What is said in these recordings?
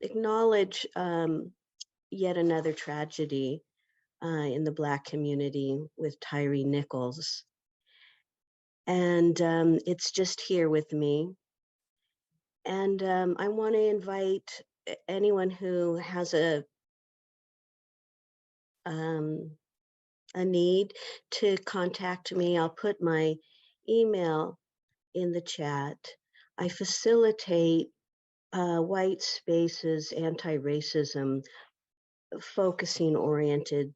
acknowledge yet another tragedy in the Black community with Tyree Nichols. And it's just here with me. And I want to invite anyone who has a need to contact me. I'll put my email in the chat. I facilitate white spaces, anti-racism, focusing oriented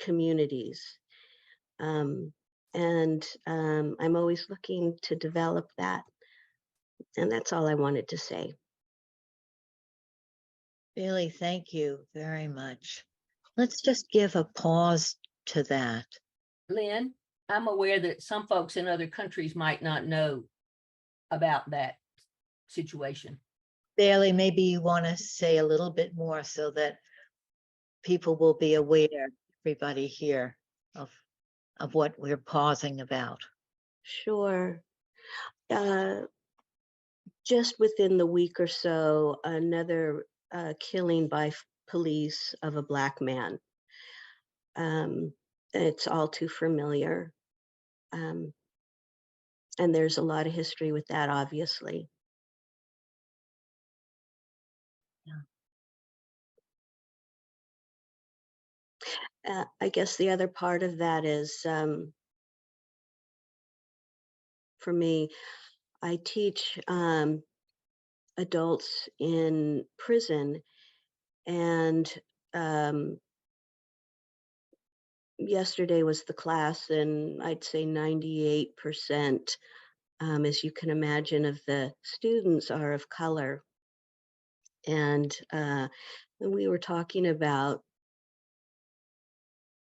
communities. And I'm always looking to develop that. And that's all I wanted to say. Bailey, thank you very much. Let's just give a pause to that. Lynn, I'm aware that some folks in other countries might not know about that situation. Bailey, maybe you want to say a little bit more so that people will be aware, everybody here, of what we're pausing about. Sure. Just within the week or so, another killing by police of a Black man. It's all too familiar. And there's a lot of history with that, obviously. Yeah. I guess the other part of that is, for me, I teach adults in prison, and yesterday was the class, and I'd say 98%, as you can imagine, of the students are of color. And we were talking about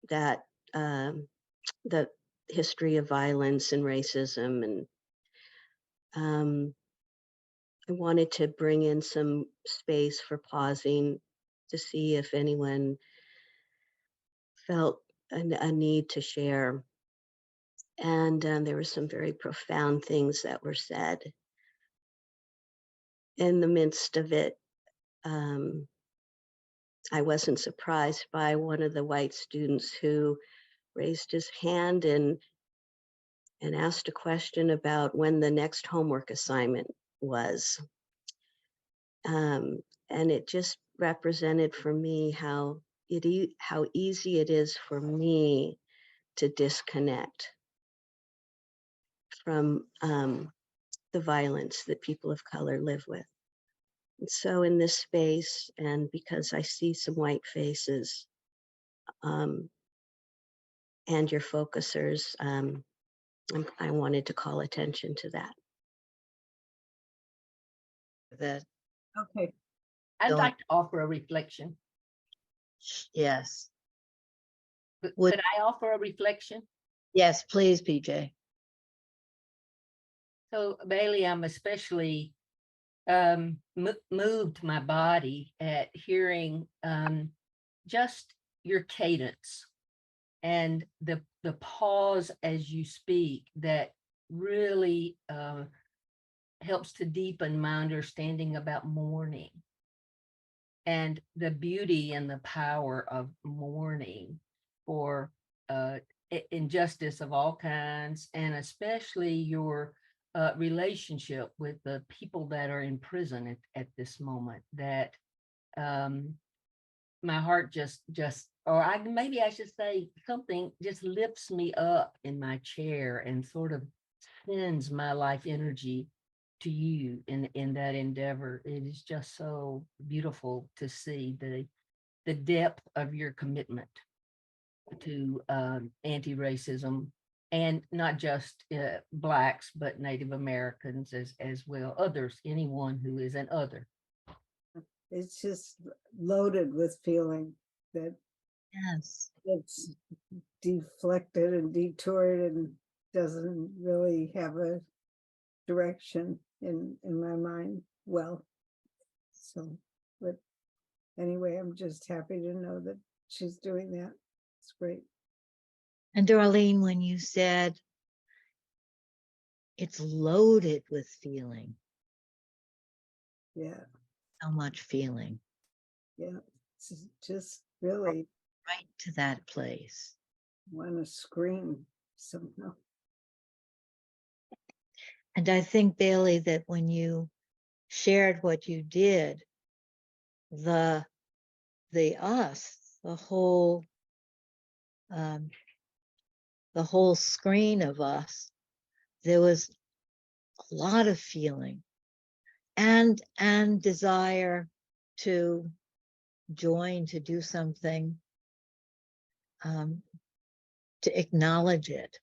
that, the history of violence and racism, and I wanted to bring in some space for pausing to see if anyone felt a need to share. And there were some very profound things that were said. In the midst of it, I wasn't surprised by one of the white students who raised his hand and asked a question about when the next homework assignment was. And it just represented for me how easy it is for me to disconnect from the violence that people of color live with. And so in this space, and because I see some white faces and your focusers, I wanted to call attention to that. Okay. I'd like to offer a reflection. Yes. Could I offer a reflection? Yes, please, PJ. So Bailey, I'm especially moved my body at hearing just your cadence and the pause as you speak that really helps to deepen my understanding about mourning and the beauty and the power of mourning for injustice of all kinds, and especially your relationship with the people that are in prison at this moment. That my heart maybe I should say something just lifts me up in my chair and sort of sends my life energy to you in that endeavor. It is just so beautiful to see the depth of your commitment to anti-racism, and not just Blacks, but Native Americans as well, others, anyone who is an other. It's just loaded with feeling that Yes, it's deflected and detoured and doesn't really have a direction in my mind. Well, so, but anyway, I'm just happy to know that she's doing that. It's great. and Darlene, when you said it's loaded with feeling, Yeah. so much feeling Yeah, it's just really right to that place. want to scream somehow. And I think, Bailey, that when you shared what you did, the us, the whole screen of us, there was a lot of feeling and desire to join, to do something, to acknowledge it.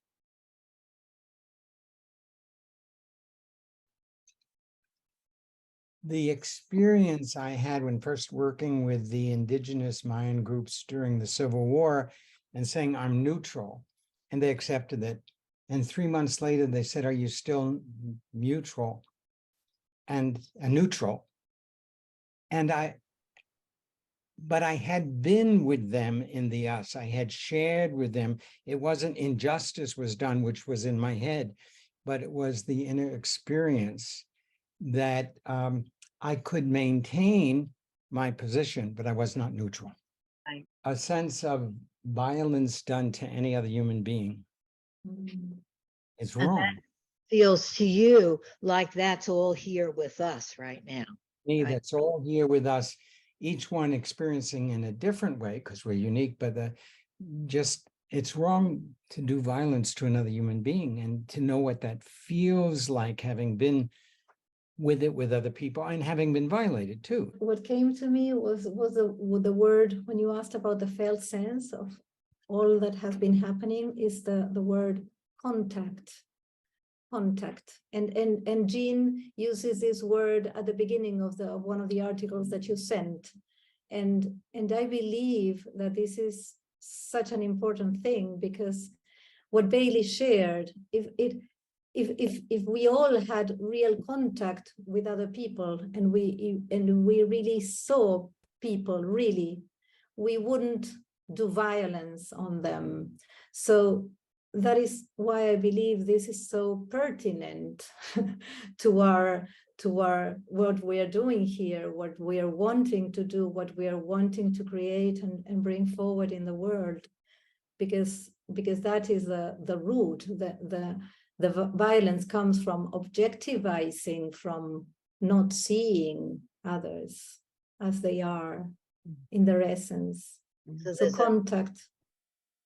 The experience I had when first working with the indigenous Mayan groups during the Civil War and saying, I'm neutral, and they accepted it. And 3 months later, they said, are you still neutral? And neutral. And but I had been with them in the us. I had shared with them. It wasn't injustice was done, which was in my head, but it was the inner experience that I could maintain my position, but I was not neutral. Right. A sense of violence done to any other human being is And that wrong. feels to you like that's all here with us right now. Me, right. that's all here with us, each one experiencing in a different way because we're unique, but it's wrong to do violence to another human being and to know what that feels like, having been with it with other people and having been violated too. What came to me was the word, when you asked about the felt sense of all that has been happening, is the word contact. And Jean uses this word at the beginning of one of the articles that you sent, and I believe that this is such an important thing, because what Bailey shared, if we all had real contact with other people and we really saw people, really, we wouldn't do violence on them. So that is why I believe this is so pertinent to our what we are doing here, what we are wanting to do, what we are wanting to create and bring forward in the world, because that is the root. The violence comes from objectivizing, from not seeing others as they are in their essence. So contact.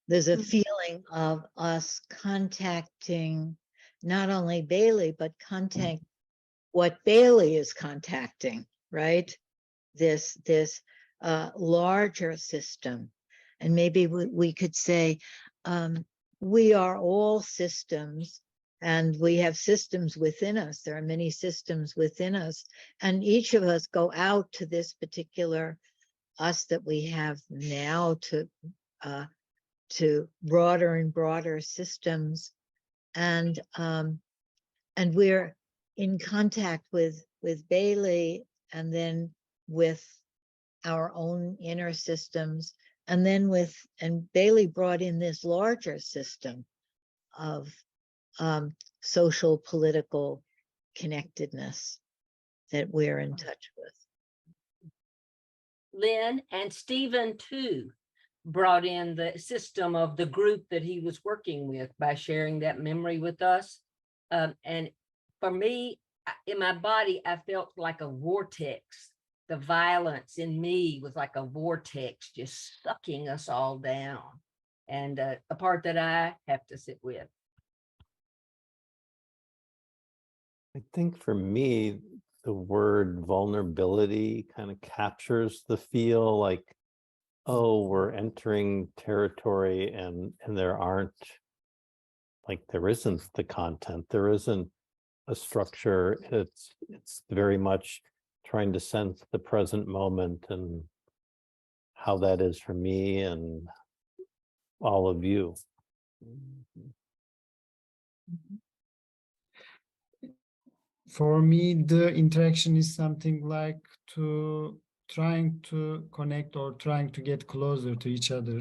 There's a feeling of us contacting not only Bailey, but contact what Bailey is contacting, right? This larger system. And maybe we could say, we are all systems, and we have systems within us. There are many systems within us, and each of us go out to this particular us that we have now to broader and broader systems, and we're in contact with Bailey, and then with our own inner systems, and then and Bailey brought in this larger system of social political connectedness that we're in touch with. Lynn and Stephen too brought in the system of the group that he was working with by sharing that memory with us. And for me, in my body, I felt like a vortex. The violence in me was like a vortex, just sucking us all down. And a part that I have to sit with. I think for me, the word vulnerability kind of captures the feel like, oh, we're entering territory and there isn't the content, there isn't a structure. It's very much trying to sense the present moment and how that is for me and all of you. For me, the interaction is something like trying to connect or trying to get closer to each other.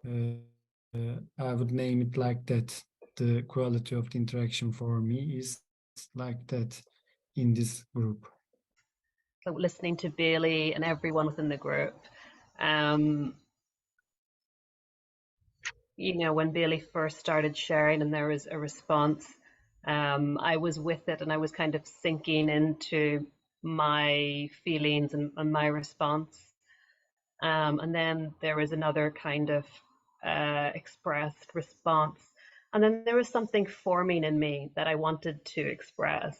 I would name it like that. The quality of the interaction for me is like that in this group. so listening to Bailey and everyone within the group. Um, when Bailey first started sharing and there was a response, I was with it and I was kind of sinking into my feelings and my response. And then there was another kind of expressed response. And then there was something forming in me that I wanted to express.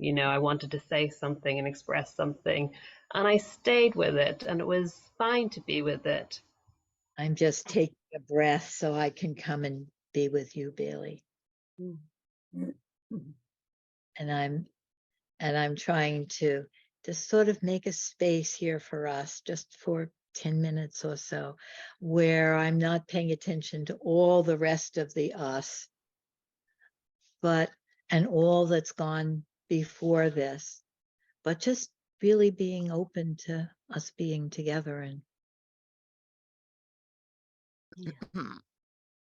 I wanted to say something and express something. And I stayed with it, and it was fine to be with it. I'm just taking a breath so I can come and be with you, Bailey. And I'm trying to sort of make a space here for us, just for 10 minutes or so, where I'm not paying attention to all the rest of the us, and all that's gone before this, but just really being open to us being together and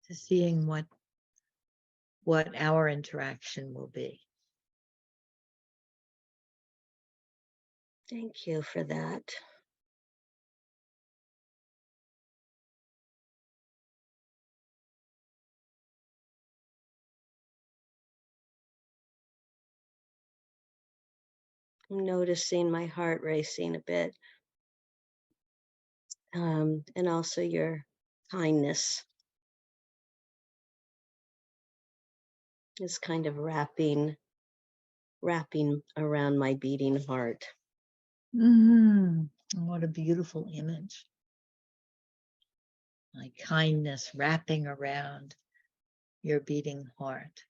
to seeing what our interaction will be. Thank you for that. I'm noticing my heart racing a bit. And also your kindness is kind of wrapping around my beating heart. What a beautiful image. My kindness wrapping around your beating heart.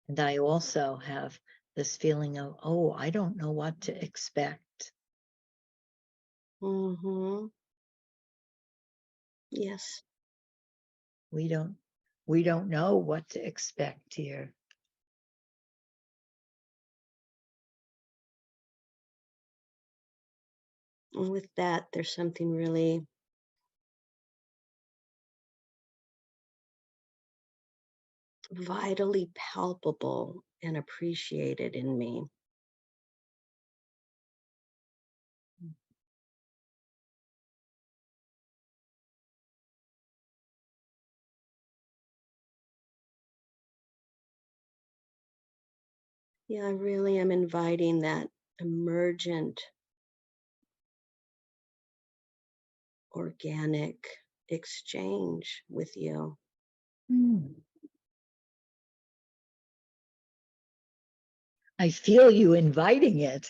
And I also have this feeling of, oh, I don't know what to expect. Yes. We don't know what to expect here. And with that, there's something really vitally palpable and appreciated in me. Yeah, I really am inviting that emergent, organic exchange with you. I feel you inviting it.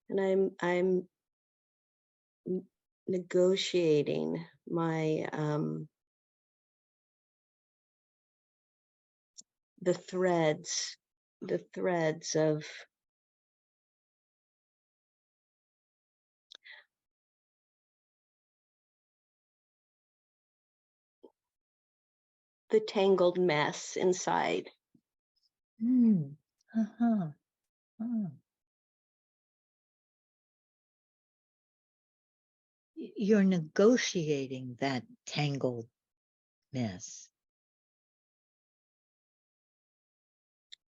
And I'm negotiating my the threads of the tangled mess inside. You're negotiating that tangled mess.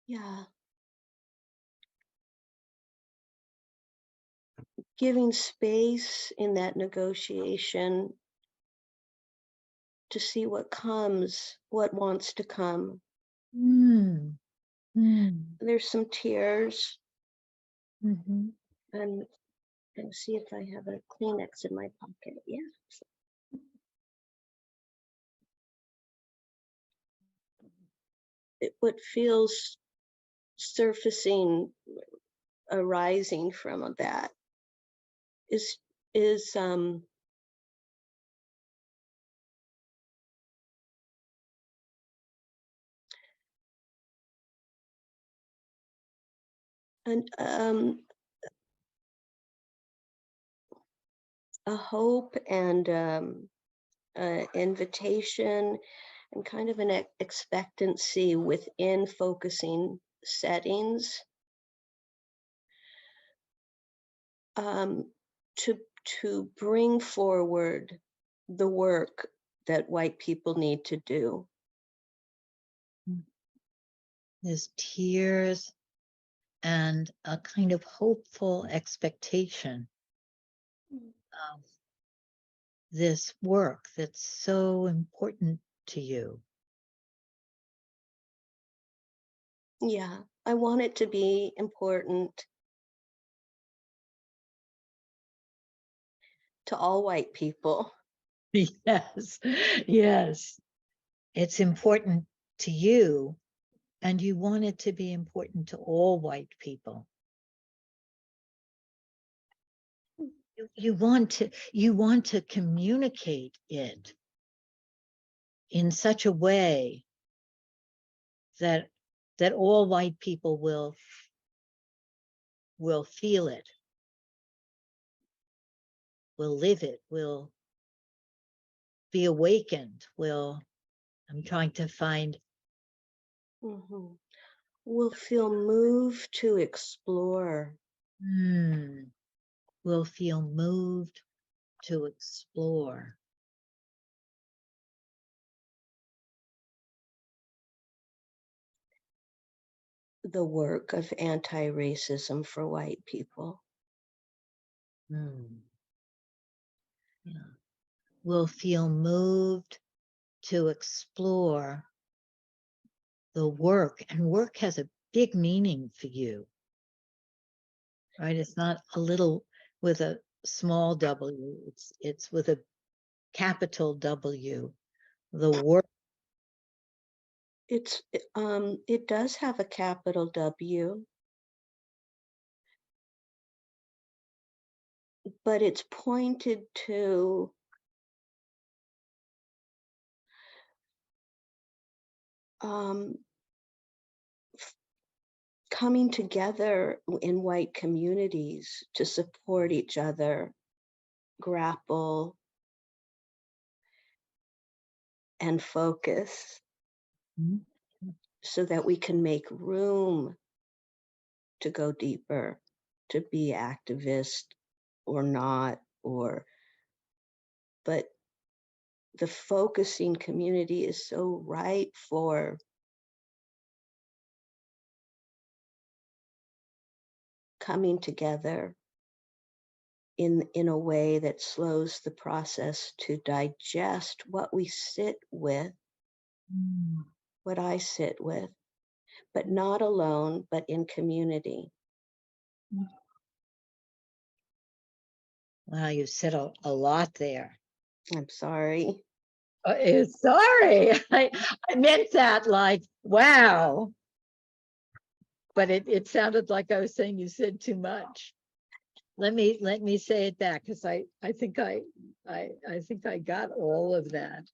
Yeah. Giving space in that negotiation to see what comes, what wants to come. There's some tears. And see if I have a Kleenex in my pocket. Yeah. What feels surfacing, arising from that is an a hope and invitation and kind of an expectancy within focusing settings to bring forward the work that white people need to do. There's tears and a kind of hopeful expectation of this work that's so important to you. Yeah, I want it to be important to all white people. Yes, yes. It's important to you, and you want it to be important to all white people. You want to communicate it in such a way that all white people will feel it, will live it, will be awakened, I'm trying to find. Mm-hmm. Will feel moved to explore. Will feel moved to explore. The work of anti-racism for white people. Yeah. Will feel moved to explore the work, and work has a big meaning for you, right? It's not a little with a small w, it's with a capital W. The work. It does have a capital W, but it's pointed to coming together in white communities to support each other, grapple, and focus so that we can make room to go deeper, to be activist or not, but the focusing community is so ripe for coming together in a way that slows the process to digest what we sit with, what I sit with, but not alone, but in community. Wow, you said a lot there. I'm sorry. Sorry, I meant that like, wow. But it sounded like I was saying you said too much. Let me say it back, because I think I got all of that.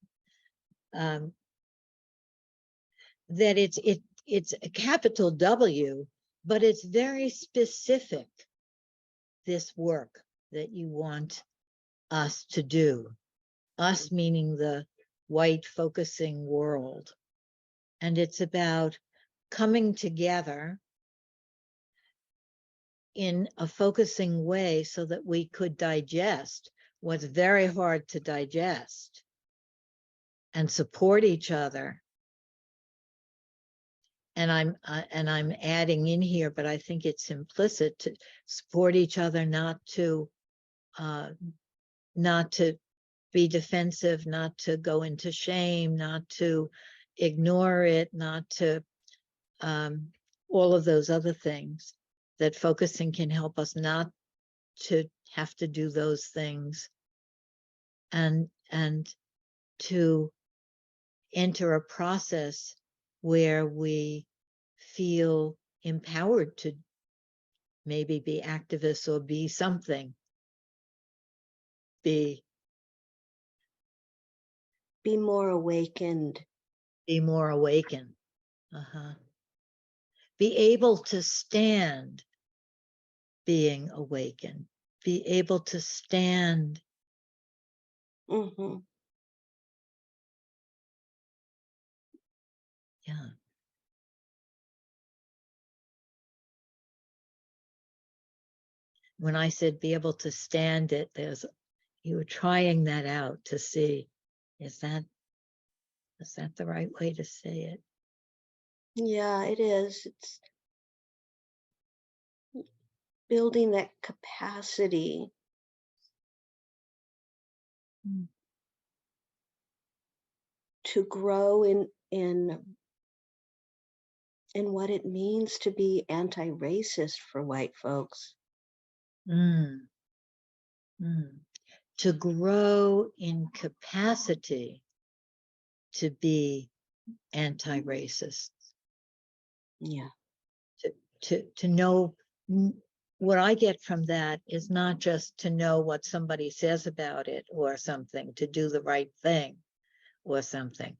That it's a capital W, but it's very specific, this work that you want us to do. Us meaning the white focusing world. And it's about coming together in a focusing way so that we could digest what's very hard to digest and support each other. And I'm adding in here, but I think it's implicit, to support each other, not to be defensive, not to go into shame, not to ignore it, not to all of those other things that focusing can help us not to have to do those things, and to enter a process where we feel empowered to maybe be activists or be something, be more awakened. Be more awakened. Be able to stand being awakened. Be able to stand Mm-hmm. Yeah. When I said be able to stand it, you were trying that out to see, is that the right way to say it? Yeah, it is. It's building that capacity Mm. to grow in what it means to be anti-racist for white folks. Mm. Mm. To grow in capacity to be anti-racist, Yeah. to know. What I get from that is not just to know what somebody says about it or something, to do the right thing or something,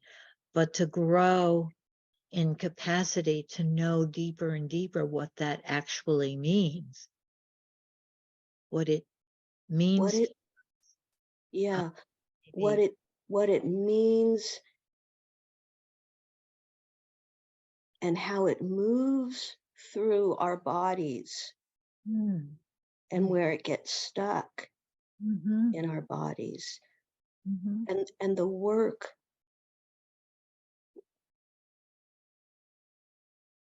but to grow in capacity to know deeper and deeper what that actually means, what it means. What it, yeah, what it means and how it moves through our bodies Mm. and where it gets stuck Mm-hmm. in our bodies. Mm-hmm. And the work,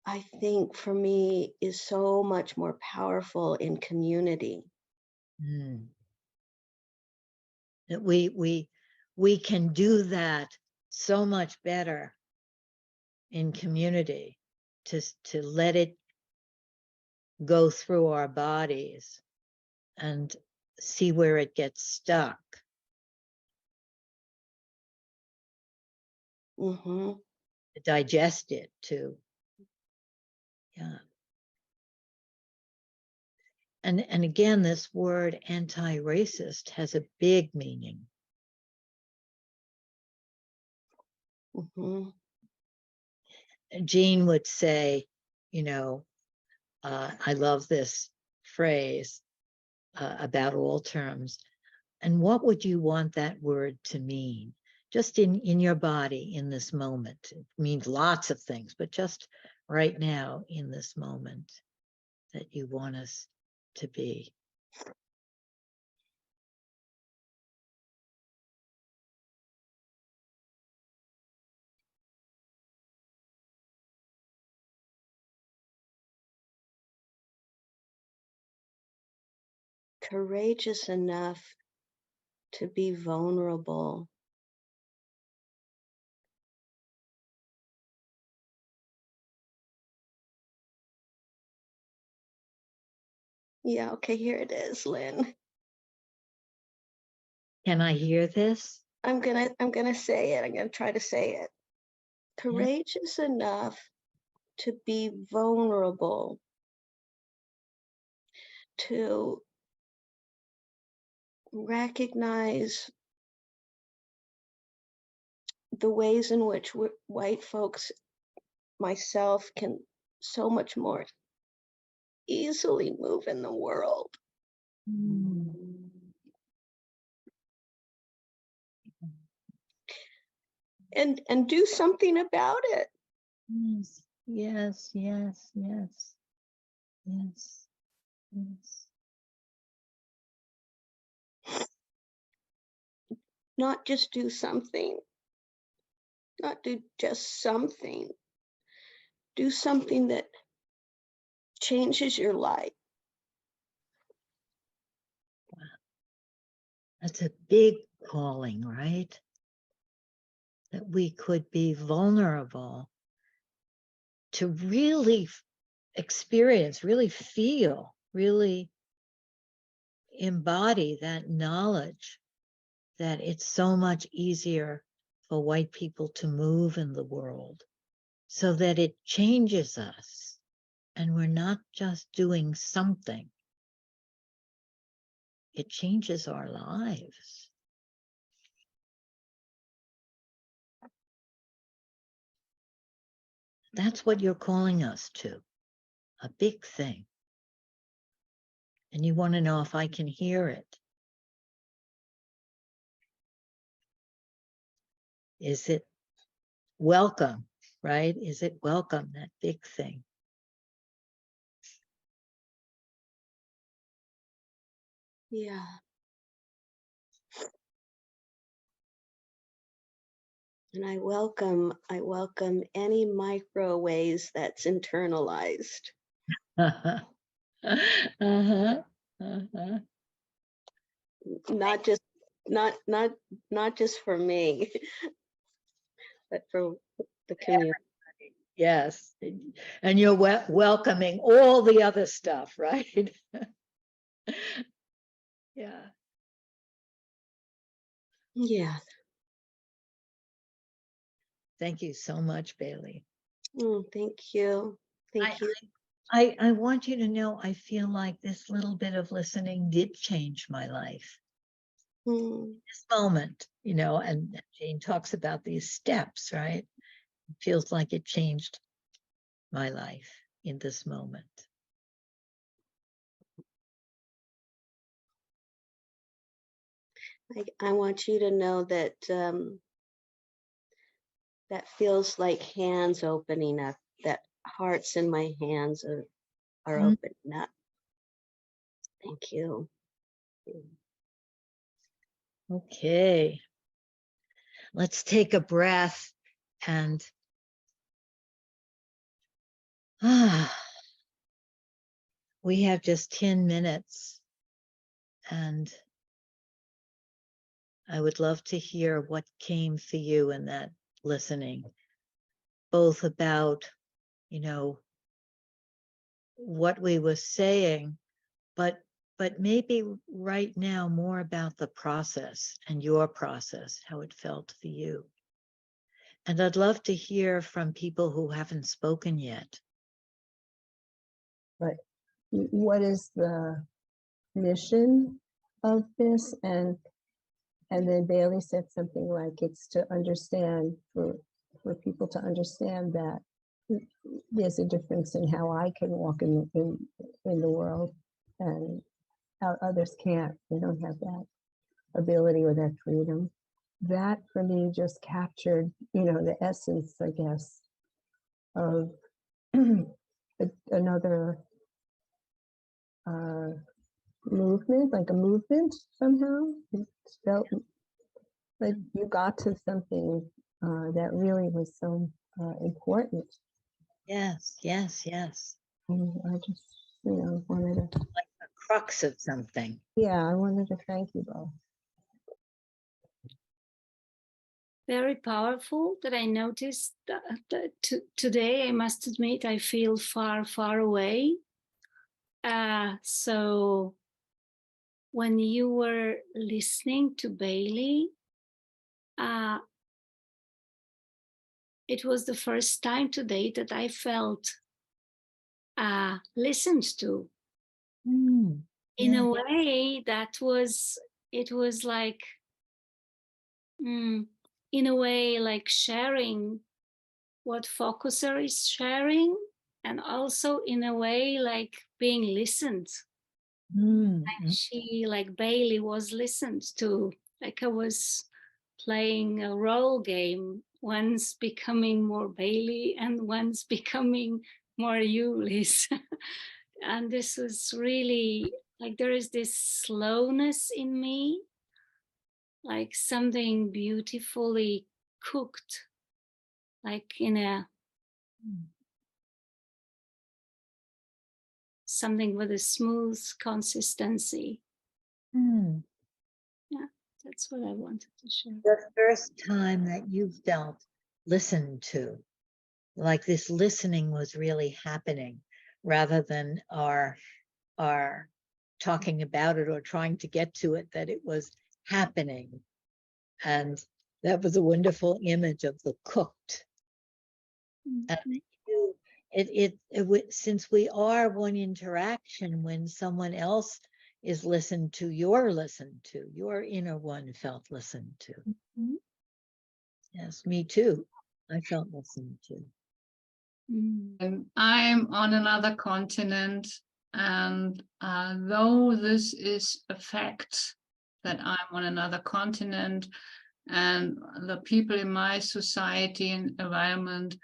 I think, for me is so much more powerful in community. Mm. That we can do that so much better in community, to let it go through our bodies and see where it gets stuck. Mm-hmm. To digest it too. Yeah. And again, this word anti-racist has a big meaning. Mm-hmm. Jean would say, you know, I love this phrase about all terms. And what would you want that word to mean? Just in your body in this moment. It means lots of things, but just right now in this moment that you want us to be. Courageous enough to be vulnerable. Yeah, okay, here it is, Lynn. Can I hear this? I'm gonna say it. I'm gonna try to say it. Courageous enough to be vulnerable, to recognize the ways in which white folks, myself, can so much more easily move in the world. And do something about it. Yes, yes, yes, yes, yes, yes. Not just do something, not do just something. Do something that changes your life. That's a big calling, right? That we could be vulnerable to really experience, really feel, really embody that knowledge that it's so much easier for white people to move in the world, so that it changes us and we're not just doing something. It changes our lives. That's what you're calling us to, a big thing. And you want to know if I can hear it. Is it welcome, right? Is it welcome, that big thing? Yeah. And I welcome any micro ways that's internalized. Uh-huh. Uh-huh. Uh-huh. Not just for me, but for the community. Yes. And you're welcoming all the other stuff, right? Yeah. Yeah. Thank you so much, Bailey. Thank you. Thank you. I want you to know, I feel like this little bit of listening did change my life. This moment, you know, and Jane talks about these steps, right? It feels like it changed my life in this moment. I want you to know that that feels like hands opening up, that hearts in my hands are opening up. Thank you. Okay. Let's take a breath and we have just 10 minutes and I would love to hear what came for you in that listening, both about, you know, what we were saying, but maybe right now more about the process and your process, how it felt for you. And I'd love to hear from people who haven't spoken yet. Right. What is the mission of this? And then Bailey said something like it's to understand, for people to understand that there's a difference in how I can walk in the world and how others can't. They don't have that ability or that freedom. That for me just captured, you know, the essence, I guess, of another movement, like a movement somehow. It felt like you got to something that really was so important. Yes, yes, yes. And I just, you know, wanted to, Like the crux of something. yeah, I wanted to thank you both. Very powerful that I noticed that today, I must admit, I feel far, far away. So when you were listening to Bailey, it was the first time today that I felt listened to. In a way that it was like, in a way, like sharing what Focuser is sharing, and also in a way like being listened. Like Bailey was listened to, like I was playing a role game, once becoming more Bailey and once becoming more you, Liz. And this was really like, there is this slowness in me, like something beautifully cooked, like in a something with a smooth consistency. Yeah, that's what I wanted to share. The first time that you felt listened to, like this listening was really happening, rather than our talking about it or trying to get to it, that it was happening. And that was a wonderful image of the cooked. And since we are one interaction, when someone else is listened to, you're listened to, your inner one felt listened to. Yes, me too. I felt listened to. I'm on another continent, and though this is a fact that I'm on another continent, and the people in my society and environment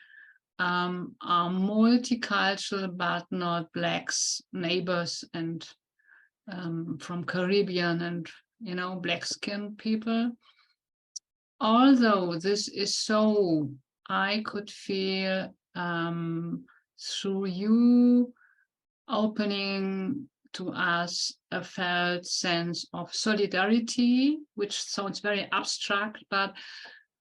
are multicultural, but not blacks, neighbors, and from Caribbean and, you know, black skinned people. Although this is so, I could feel through you opening to us a felt sense of solidarity, which sounds very abstract, but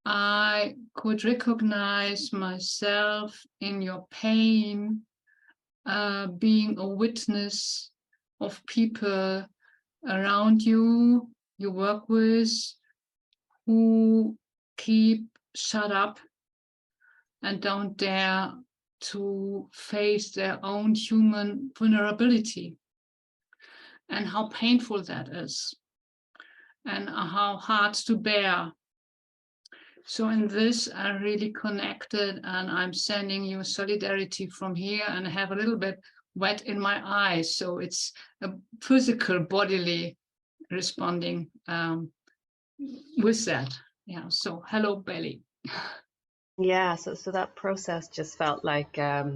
I could recognize myself in your pain, being a witness of people around you, you work with, who keep shut up and don't dare to face their own human vulnerability, and how painful that is, and how hard to bear. So in this, I really connected, and I'm sending you solidarity from here, and I have a little bit wet in my eyes. So it's a physical, bodily responding with that. Yeah. So hello, Belly. Yeah, so that process just felt like a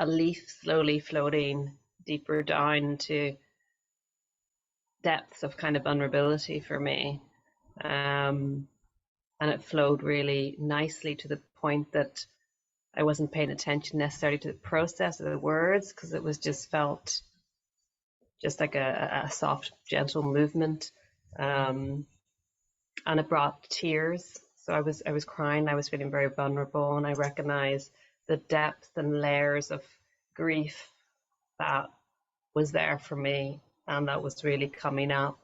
leaf slowly floating deeper down into depths of kind of vulnerability for me. And it flowed really nicely to the point that I wasn't paying attention necessarily to the process of the words, because it was just felt just like a soft, gentle movement. And it brought tears. So I was crying, I was feeling very vulnerable, and I recognized the depth and layers of grief that was there for me, and that was really coming up.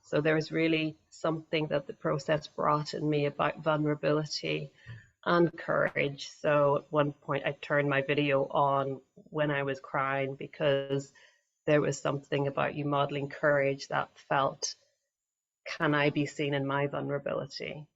So there was really something that the process brought in me about vulnerability and courage. So at one point I turned my video on when I was crying, because there was something about you modeling courage that felt, can I be seen in my vulnerability?